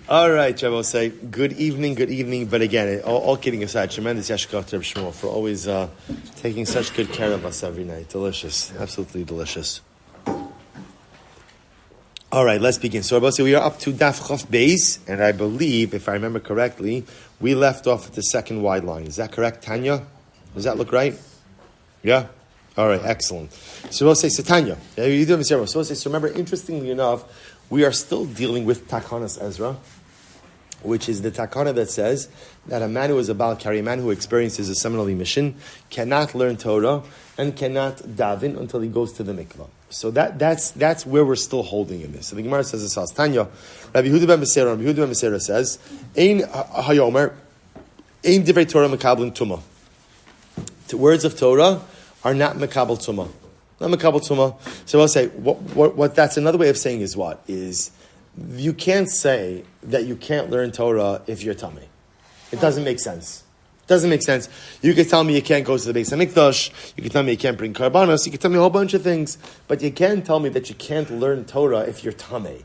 All right, I will say good evening. But again, all kidding aside, tremendous yashkach to Reb Shmuel for always taking such good care of us every night. Delicious, absolutely delicious. All right, let's begin. So, we are up to Daf Chof Beis, and I believe, if I remember correctly, we left off at the second wide line. Is that correct, Tanya? Does that look right? Yeah? All right, excellent. So we'll say, Tanya. So remember, interestingly enough, we are still dealing with Takanas Ezra, which is the takana that says that a man who is a Baal Kari, a man who experiences a seminal emission, cannot learn Torah and cannot daven until he goes to the mikvah. So that's where we're still holding in this. So the Gemara says this, Tanya, Rabbi Yehuda ben Beseira says, Ein hayomer, ein divrei Torah mekablin tumah. The words of Torah are not mekabel tumah. Not mekabel tumah. So I'll say, what that's another way of saying is what? Is you can't say that you can't learn Torah if you're tummy. It doesn't make sense. It doesn't make sense. You can tell me you can't go to the Beis HaMikdash. You can tell me you can't bring karbanos. You can tell me a whole bunch of things. But you can't tell me that you can't learn Torah if you're tummy.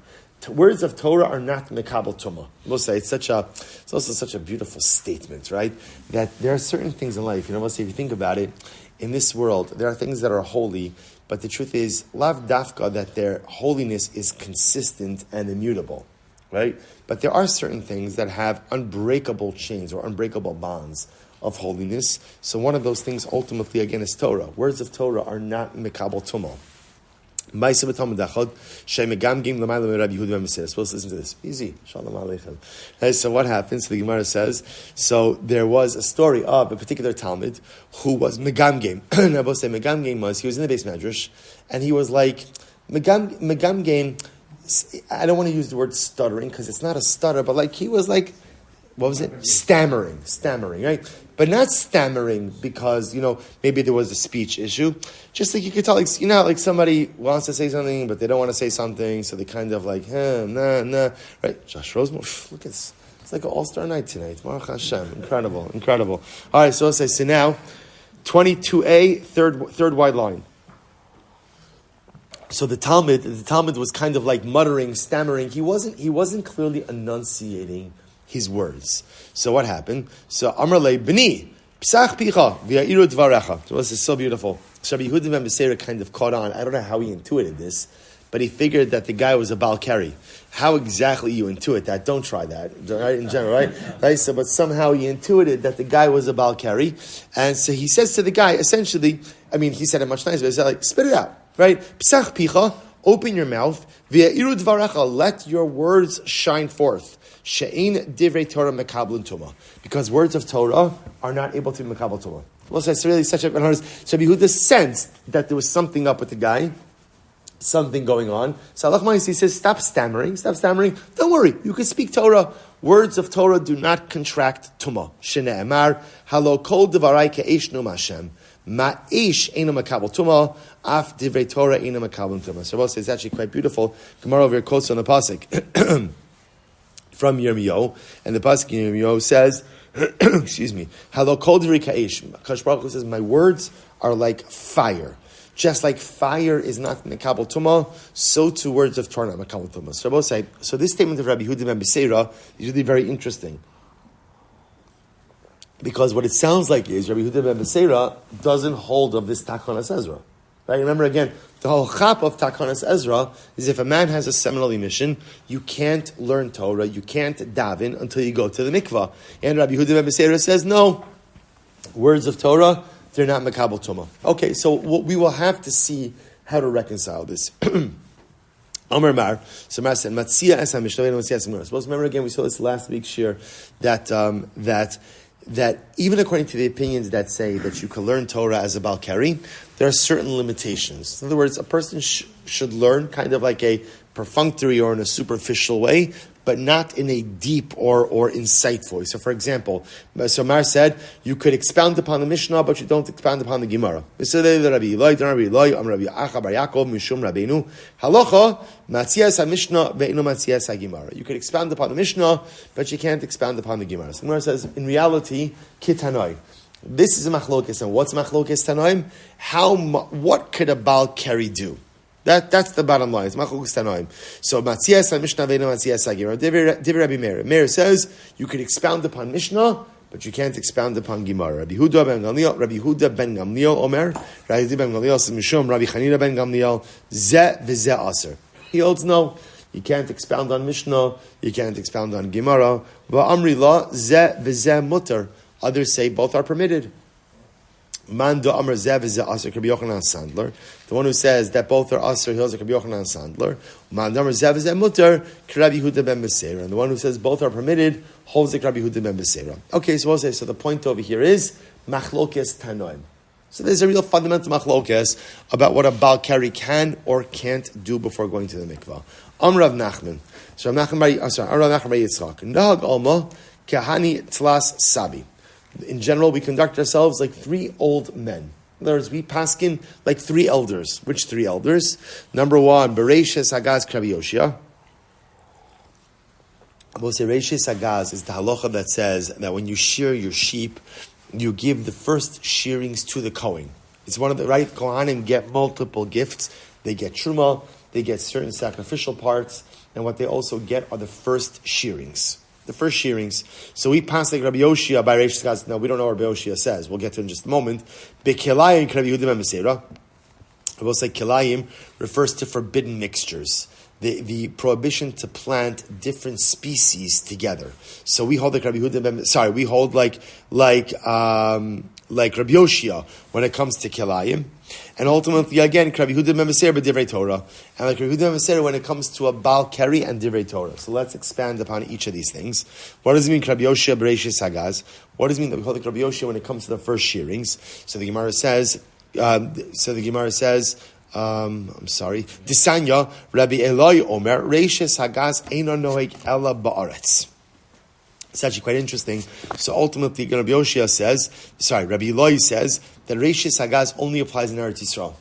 Words of Torah are not mekabel tumah. We'll say it's also such a beautiful statement, right? That there are certain things in life. We'll say if you think about it, in this world there are things that are holy. But the truth is, lav dafka, that their holiness is consistent and immutable, right? But there are certain things that have unbreakable chains or unbreakable bonds of holiness. So one of those things ultimately, again, is Torah. Words of Torah are not mekabel tumah. Let's listen to this. Easy. Shalom aleichem. So what happens? So the Gemara says, so there was a story of a particular Talmud who was Megamgame. Rabbi say Megamgame was, he was in the Beis Medrash, and he was like, Megamgame, I don't want to use the word stuttering, because it's not a stutter, but like he was like, what was it? Stammering, right? But not stammering because, maybe there was a speech issue. Just like you could tell, like somebody wants to say something, but they don't want to say something, so they kind of like, nah. Right? Josh Rosemore, look at this. It's like an all-star night tonight. Baruch Hashem. Incredible. All right, so let's say, so now, 22a, third wide line. So the Talmud was kind of like muttering, stammering. He wasn't clearly enunciating his words. So what happened? So Amar le B'ni, Psach Picha, V'ya'iru Dvarecha. So this is so beautiful. Rabbi Yehuda ben Beseira kind of caught on. I don't know how he intuited this, but he figured that the guy was a Baal Kari. How exactly you intuit that? Don't try that, right? In general, right? So, but somehow he intuited that the guy was a Baal Kari, and so he says to the guy, essentially, he said it much nicer, but he said, like, spit it out, right? Psach Picha, open your mouth, V'ya'iru Dvarecha, let your words shine forth. She'ein divrei Torah mekablin tumah, because words of Torah are not able to be mekabel tumah. Well, so it's really such a. So Yehuda sensed that there was something up with the guy, something going on. So Allah he says, stop stammering. Don't worry, you can speak Torah. Words of Torah do not contract tumah. Shene'emar halo kol devarai ke'esh num Hashem. Ma'esh eino mekabel tumah. Af divrei Torah eino mekabel tumah. So Allah says it's actually quite beautiful. Gemara over here quotes on the pasuk. From Yirmiyahu, and the pasuk in Yirmiyahu says, excuse me, Halo kol divrei ka'esh. Kadosh Baruch Hu says, my words are like fire. Just like fire is not mekabel tumah, so too words of Torah not mekabel tumah. So both say, so this statement of Rabbi Yehuda ben Beseira is really very interesting. Because what it sounds like is Rabbi Yehuda ben Beseira doesn't hold of this Takanas Ezra. Right? Remember again, the whole chap of Takanas Ezra is if a man has a seminal emission, you can't learn Torah, you can't daven until you go to the mikvah. And Rabbi Yehuda ben Beseira says, no, words of Torah, they're not mekabel tumah. Okay, so we will have to see how to reconcile this. Amar Mar, so Mar said, Matzia es ha-mishnah, Matzia es ha-gemara. Suppose, remember again, we saw this last week's shiur, that even according to the opinions that say that you can learn Torah as a Baal Kari, there are certain limitations. In other words, a person should learn kind of like a perfunctory or in a superficial way, but not in a deep or insightful way. So for example, so Mar said, you could expound upon the Mishnah, but you don't expound upon the Gemara. You could expound upon the Mishnah, but you can't expound upon the Gemara. So Gemara says, in reality, kitanoi. This is a machlokes, and what's machlokes tanoim? What could a Baal Kari do? That's the bottom line. It's machlokes tanoim. So Matzias Mishnah Ve'ino Matzias Gemara. Divrei Rabbi Meir. Meir says you could expound upon Mishnah, but you can't expound upon Gemara. Rabbi Huda ben Gamliel Omer. Rabbi Huda ben Gamliel says Mishum. Rabbi Chanina ben Gamliel Zeh v'Zeh Aser. He holds no. You can't expound on Mishnah. You can't expound on Gemara. Va'amri la Zeh v'Zeh Mutter. Others say both are permitted. Man do Amr Zeh v'Zeh Aser. Rabbi Yochanan Sandler. The one who says that both are Aser, he holds like Rabbi Yochanan Sandler. Man do Amr Zeh v'Zeh Mutter. Rabbi Huda ben Beseira. And the one who says both are permitted holds like Rabbi Huda ben Beseira. Okay, so we'll say, so the point over here is machlokes tanoim. So there's a real fundamental machlokes about what a Baal Keri can or can't do before going to the mikvah. Rav Nachman. So Rav Nachman Bar Yitzchak. Nahag Alma Kahani Tlas Sabi. In general, we conduct ourselves like three old men. In other words, we paskin like three elders. Which three elders? Number one, Berachos Hagaz Krabi Yoshia. We'll say Berachos Hagaz is the halacha that says that when you shear your sheep, you give the first shearings to the Kohen. It's one of the right Kohanim get multiple gifts. They get truma, they get certain sacrificial parts, and what they also get are the first shearings. The first shearings. So we pass like Rabbi Yoshia by Reish Tzkaz. Now we don't know what Rabbi Yoshia says. We'll get to it in just a moment. Bekelayim Rabbi Yehuda ben Beseira. We'll say kelayim refers to forbidden mixtures. The prohibition to plant different species together. So we hold like Rabbi Yehuda ben. We hold like Rabbi Yoshia when it comes to kelayim. And ultimately, again, Rabbi Yehuda ben Beseira b'divrei Torah, and like Rabbi Yehuda ben Beseira when it comes to a Baal Keri and divrei Torah. So let's expand upon each of these things. What does it mean, Rabbi Yoshia Berachos Hagaz? What does it mean that we call it Rabbi Yoshia when it comes to the first shearings? So the Gemara says. Disanya Rabbi Eloi Omer Reishis Hagaz Eino Noeg Ela Ba'aretz. It's actually quite interesting. So ultimately, Rabbi Eloi says that Reishis Hagaz only applies in Eretz Yisrael.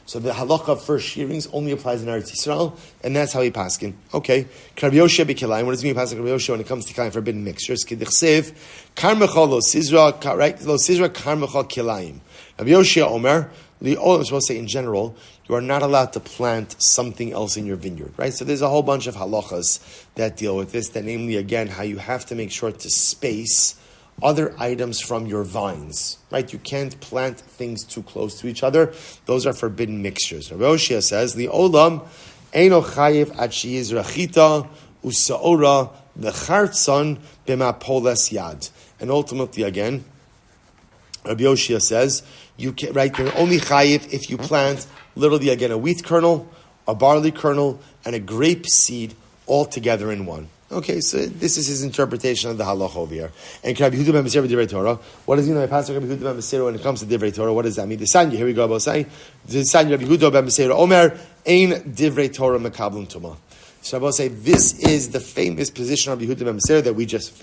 So the halacha of first shearings only applies in Eretz Yisrael, and that's how he paskin. Okay, Rabbi Yoshia b'kilayim. What does it mean paskin Rabbi Yoshia when it comes to kilayim forbidden mixtures? K'dichsev karmechal lo sizra, right? Lo sizra karmechal kilayim. Rabbi Yoshia Omer. The old is supposed to say in general, you are not allowed to plant something else in your vineyard, right? So there's a whole bunch of halachas that deal with this, that namely, again, how you have to make sure to space other items from your vines, right? You can't plant things too close to each other. Those are forbidden mixtures. Rabbi Oshia says, the olam eino chayiv ad sheyizrachita usaora v'chartzon b'mapoles yad. And ultimately, again, Rabbi Yoshia says, you're only chayiv if you plant literally again a wheat kernel, a barley kernel, and a grape seed all together in one. Okay, so this is his interpretation of the halacha over here. And Rabbi Yehuda ben Beseira divrei Torah. What does he know? Pastor Rabbi Yehuda ben Beseira when it comes to divrei Torah. What does that mean? The Sanya. Here we go. About saying the Sanya Rabbi Yehuda ben Beseira Omer ein divrei Torah mekablum tuma. So I will say this is the famous position of Rabbi Yehuda ben Beseira that we just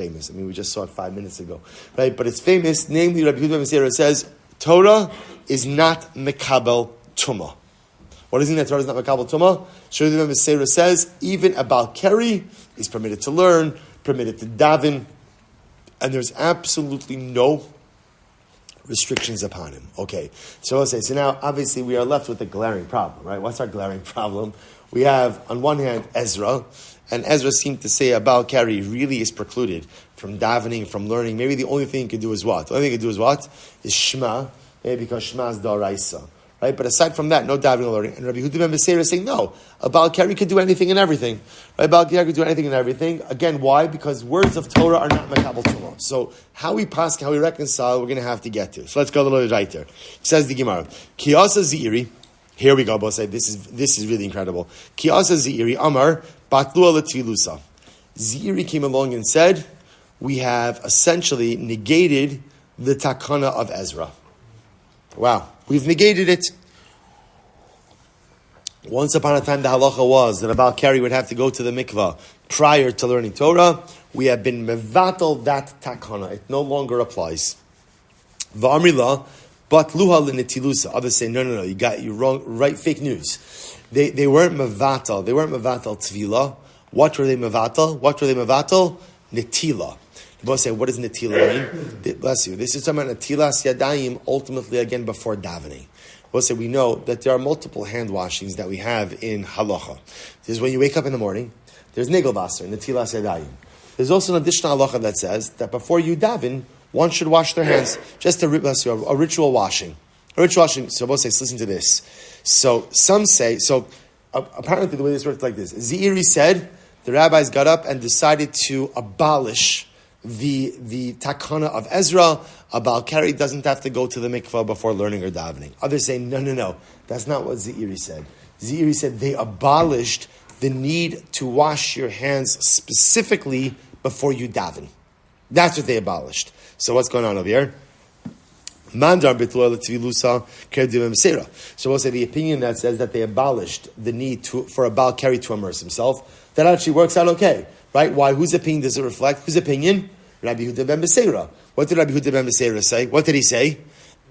saw it 5 minutes ago, right? But it's famous. Namely, Rabbi Yehuda ben Beseira says Torah is not mekabel tuma. What does it mean that Torah is not mekabel tuma? Rabbi Yehuda ben Beseira says even a Baal Keri is permitted to learn, permitted to daven, and there's absolutely no restrictions upon him. Okay, so I'll say, so now obviously we are left with a glaring problem, right? What's our glaring problem? We have, on one hand, Ezra, and Ezra seemed to say a Baal Keri really is precluded from davening, from learning. Maybe the only thing he could do is what? The only thing he could do is what? Is Shema, maybe because Shema is Daraisa. Right? But aside from that, no davening or learning. And Rabbi Yehuda ben Beseira is saying, no, a Baal Keri could do anything and everything. Right? Baal Keri could do anything and everything. Again, why? Because words of Torah are not mekabel Torah. So how we pass, how we reconcile, we're going to have to get to. So let's go a little bit right there. It says the Gemara, Kiyasa Ziri. Here we go, both say this is really incredible. Kiyasa Ziri Amar Batlua Letvilusa. Ziri came along and said, we have essentially negated the takana of Ezra. Wow, we've negated it. Once upon a time, the halacha was that a Baal Keri would have to go to the mikvah prior to learning Torah. We have been mevatel that takana. It no longer applies. Va'amrila, but luha l'netilusa. Others say, no, you're wrong, right, fake news. They weren't mevatel. They weren't mevatel tvila. What were they mevatel? Netila. People say, what does netila mean? Bless you. This is talking about netilas yadayim, ultimately again before davening. We'll say we know that there are multiple hand washings that we have in halacha. There's when you wake up in the morning, there's nigel vaser, netilas yadayim. There's also an additional halacha that says that before you daven, one should wash their hands, just a ritual washing. A ritual washing, so we'll say, listen to this. So some say, apparently the way this works like this. Zeiri said, the rabbis got up and decided to abolish the takana of Ezra. A Baal Keri doesn't have to go to the mikvah before learning or davening. Others say, no. That's not what Zeiri said. Zeiri said they abolished the need to wash your hands specifically before you daven. That's what they abolished. So what's going on over here? Mandar b'tluah l'tvilusa. So we'll say the opinion that says that they abolished the need for a Baal Keri to immerse himself, that actually works out okay, right? Why? Whose opinion does it reflect? Whose opinion? Rabbi Yehuda ben Beseira. What did Rabbi Yehuda ben Beseira say? What did he say?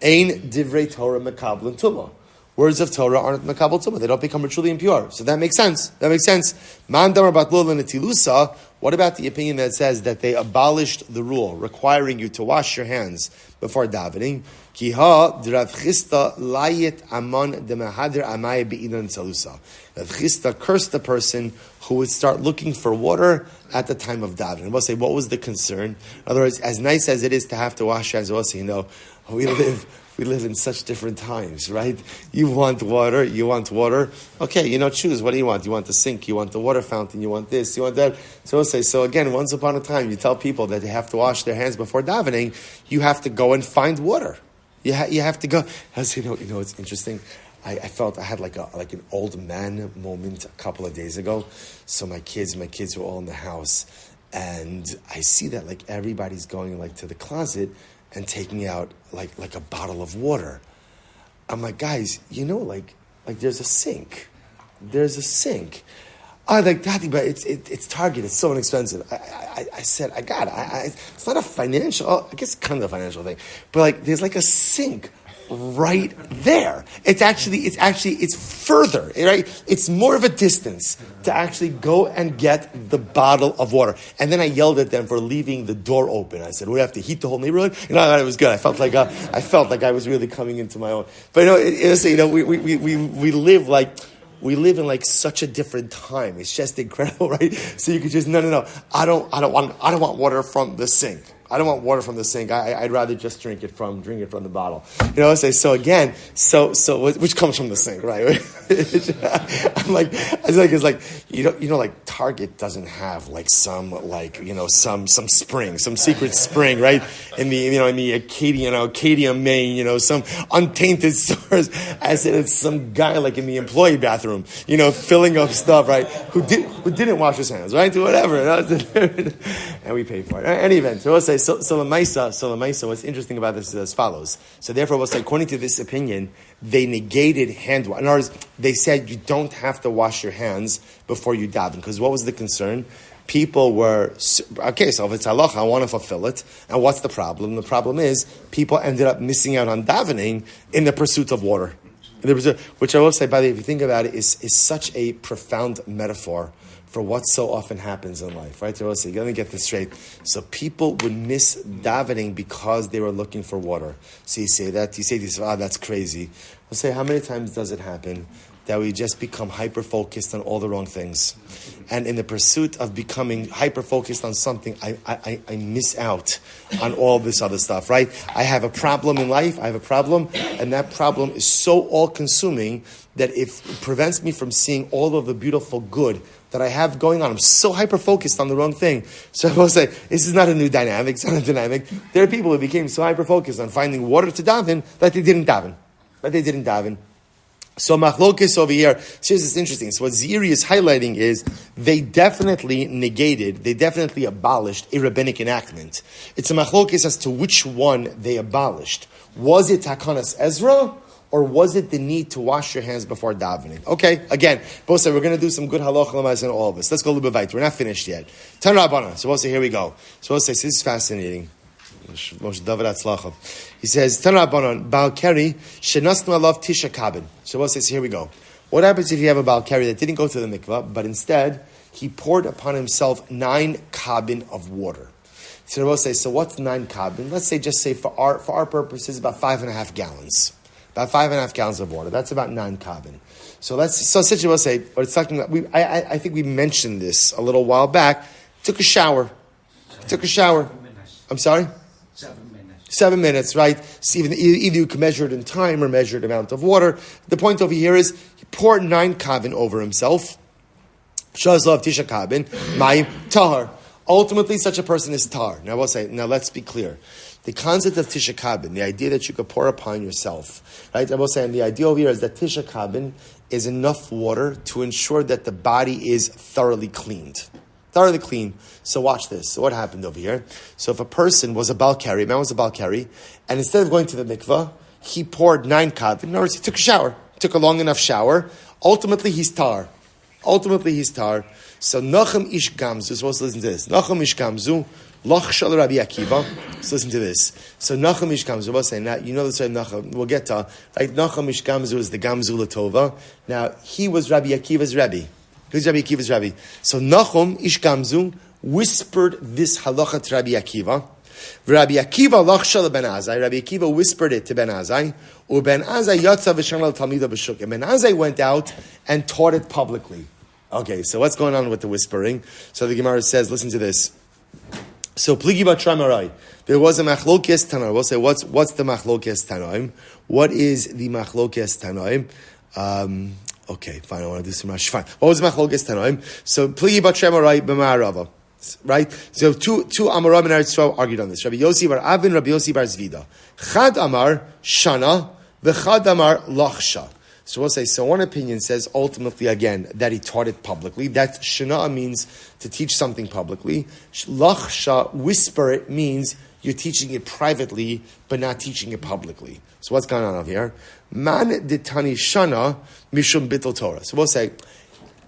Ein divrei Torah mekabel tumah. Words of Torah aren't mekabel tumah. They don't become ritually impure. So that makes sense. Mandar b'tluah l'tilusa. What about the opinion that says that they abolished the rule requiring you to wash your hands before davening? Kiha d'Rav Chisda layit amon demahader amay be'idan salusa. Rav Chisda cursed the person who would start looking for water at the time of davening. We'll say, what was the concern? In other words, as nice as it is to have to wash hands, we'll say, we live in such different times, right? You want water. Okay, choose. What do you want? You want the sink, you want the water fountain, you want this, you want that. So we'll say, so again, once upon a time, you tell people that they have to wash their hands before davening, you have to go and find water. You have to go. As it's interesting. I felt I had like an old man moment a couple of days ago. So my kids were all in the house, and I see that like everybody's going like to the closet and taking out like a bottle of water. I'm like, guys, like there's a sink. I like, Daddy, but it's Target. It's so inexpensive. I said, I got it. It's not a financial. I guess it's kind of a financial thing, but like there's like a sink right there. It's further, right? It's more of a distance to actually go and get the bottle of water. And then I yelled at them for leaving the door open. I said, we have to heat the whole neighborhood. It was good. I felt like I was really coming into my own. But we live in like such a different time. It's just incredible, right? So you could just no. I don't want water from the sink. I don't want water from the sink. I'd rather just drink it from the bottle. So which comes from the sink, right? It's like Target doesn't have like some spring, some secret spring, right? In the Acadia, Maine, some untainted source. I said it's some guy like in the employee bathroom, filling up stuff, right? Who didn't wash his hands, right? Whatever, and we pay for it. Any event, so we'll say. So Lamaisa, what's interesting about this is as follows. So therefore, we'll say, according to this opinion, they negated hand wash. In other words, they said you don't have to wash your hands before you daven. Because what was the concern? People were, okay, so if it's halacha, I want to fulfill it. And what's the problem? The problem is people ended up missing out on davening in the pursuit of water. Which I will say, by the way, if you think about it, is such a profound metaphor for what so often happens in life, right? So you're going to get this straight. So people would miss davening because they were looking for water. So you say this, that's crazy. I'll say, how many times does it happen that we just become hyper-focused on all the wrong things? And in the pursuit of becoming hyper-focused on something, I miss out on all this other stuff, right? I have a problem in life, and that problem is so all-consuming that it prevents me from seeing all of the beautiful good that I have going on. I'm so hyper-focused on the wrong thing. So I will say, this is not a new dynamic. It's not a dynamic. There are people who became so hyper-focused on finding water to daven that they didn't daven. So machlokes over here, here's this interesting. So what Zeiri is highlighting is they definitely abolished a rabbinic enactment. It's a machlokes as to which one they abolished. Was it Takanas Ezra, or was it the need to wash your hands before davening? Okay, again, both say we're going to do some good halacha lema'aseh in all of this. Let's go a little bit weiter. We're not finished yet. Tan Rabbana. So we'll say, here we go. So we'll say, this is fascinating. He says, Tan Rabbanan, Baal Keri, shenasnu alav tisha kabin. So we'll say, so here we go. What happens if you have a Baal Keri that didn't go to the mikvah, but instead he poured upon himself 9 kabin of water? So we'll say, so what's 9 kabin? Let's say, for our purposes, about 5.5 gallons. about 5.5 gallons of water. That's about 9 kavin. So essentially we'll say, or it's talking about, I think we mentioned this a little while back. Took a shower. I'm sorry? 7 minutes, right? So either you can measure it in time or measure the amount of water. The point over here is he poured 9 kavin over himself. Shazlav tisha kavin, mayim tahar. Ultimately, such a person is tar. Now, let's be clear. The concept of tisha kabin, the idea that you could pour upon yourself, right? I will say, and the idea over here is that tisha kabin is enough water to ensure that the body is thoroughly cleaned. Thoroughly clean. So watch this. So what happened over here? So if a person was a balkari, a man was a balkari, and instead of going to the mikvah, he poured 9 kabin. In other words, he took a shower. Took a long enough shower. Ultimately, he's tar. So Nachum ish gamzu. So let's listen to this. Nachum ish gamzu. Loch shal Rabbi Akiva. So listen to this. So Nachum ish gamzu. We'll say, now, you know the story of Nachum. We'll get to, right? Nachum ish gamzu is the gamzu latova. Now, he was Rabbi Akiva's Rebbe. Who's Rabbi Akiva's Rebbe? So Nachum ish gamzu whispered this halacha to Rabbi Akiva. Rabbi Akiva loch shal Ben Azai. Rabbi Akiva whispered it to Ben Azai. Ben Azai yatsa v'shanal talmida b'shuk. And Ben Azai went out and taught it publicly. Okay, so what's going on with the whispering? So the Gemara says, listen to this. So pligi b'tramarai. There was a machlokes tanaim. We'll say, what's the machlokes tanaim? What is the machlokes tanaim? Okay, fine. I want to do some Rashi. Fine. What was the machlokes tanaim? So pligi b'tramarai b'ma'arava. Right? So two Amoram and Eretz Yisrael argued on this. Rabbi Yossi bar Avin, Rabbi Yossi bar Zvida. Chad Amar Shana, v'chad Amar Lachsha. So we'll say, so one opinion says ultimately again that he taught it publicly. That Shana means to teach something publicly. Lachsha, whisper it, means you're teaching it privately but not teaching it publicly. So what's going on over here? Man ditani Shana mishum bittul Torah. So we'll say,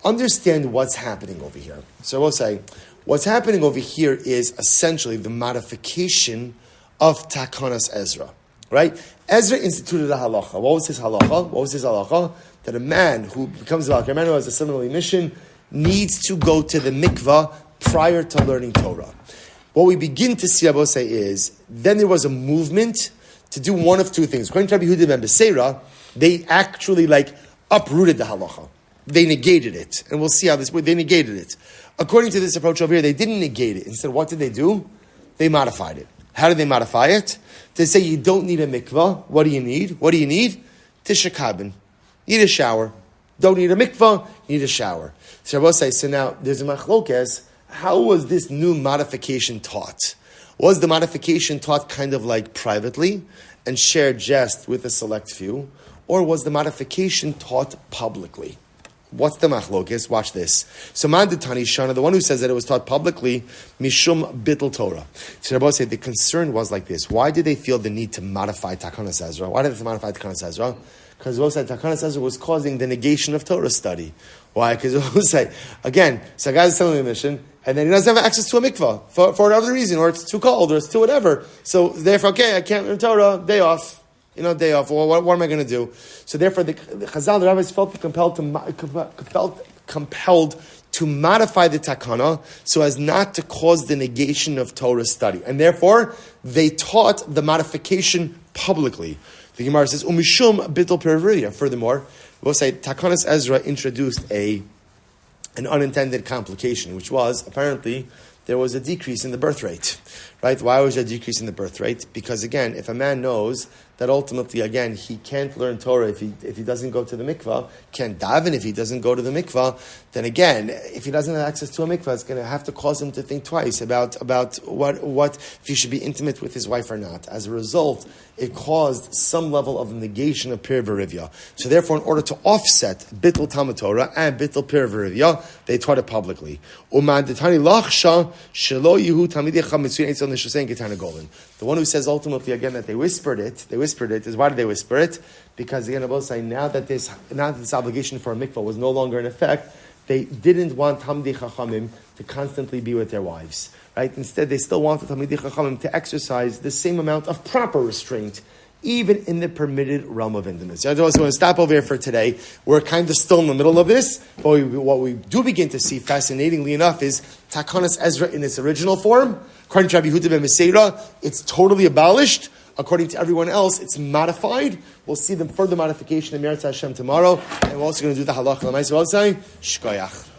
understand what's happening over here. So we'll say, what's happening over here is essentially the modification of Takanas Ezra, right? Ezra instituted a halacha. What was his halacha? That a man who becomes a man who has a similar mission needs to go to the mikvah prior to learning Torah. What we begin to see, I will say, is then there was a movement to do one of two things. According to Rabbi Yehuda ben Beseira, they actually uprooted the halacha. They negated it. And we'll see how they negated it. According to this approach over here, they didn't negate it. Instead, what did they do? They modified it. How did they modify it? They say you don't need a mikvah. What do you need? Tisha kabin. You need a shower. Don't need a mikvah, you need a shower. So Rabbi say, so now there's a machlokes. How was this new modification taught? Was the modification taught kind of privately and shared just with a select few? Or was the modification taught publicly? What's the machlokes? Watch this. So Manditani Shana, the one who says that it was taught publicly, Mishum Bittul Torah. So Rabbi said the concern was like this. Why did they feel the need to modify Takanas Ezra? Why did they modify Takanas Ezra? Because Rabbi said Takanas Ezra was causing the negation of Torah study. Why? Because Rabbi say, again, so a guy's selling a mission, and then he doesn't have access to a mikvah for whatever reason, or it's too cold, or it's too whatever. So therefore, okay, I can't learn Torah, day off. Day off. Well, what am I going to do? So therefore, the Chazal, the rabbis felt compelled to modify the takana so as not to cause the negation of Torah study, and therefore they taught the modification publicly. The Gemara says, "Umishum bittul perivria." Furthermore, we'll say Takanas Ezra introduced an unintended complication, which was apparently there was a decrease in the birth rate. Right? Why was there a decrease in the birth rate? Because again, if a man knows that ultimately, again, he can't learn Torah if he doesn't go to the mikvah, can't daven if he doesn't go to the mikvah, then again, if he doesn't have access to a mikvah, it's going to have to cause him to think twice about what if he should be intimate with his wife or not. As a result, it caused some level of negation of Pir V'Rivya. So therefore, in order to offset Bittul Talmud Torah and Bittul Pir V'Rivya, they taught it publicly. The one who says ultimately again that they whispered it is, why did they whisper it? Because again, both say now that this obligation for a mikvah was no longer in effect, they didn't want Talmidei Chachamim to constantly be with their wives. Right? Instead, they still wanted Talmidei Chachamim to exercise the same amount of proper restraint, even in the permitted realm of intimacy. I just want to stop over here for today. We're kind of still in the middle of this, but what we do begin to see, fascinatingly enough, is Takanas Ezra in its original form. According to Rabbi Yehuda ben Beseira, it's totally abolished. according to everyone else, it's modified. We'll see the further modification in Meretz Hashem tomorrow, and we're also going to do the halacha l'maisa. Shkoyach.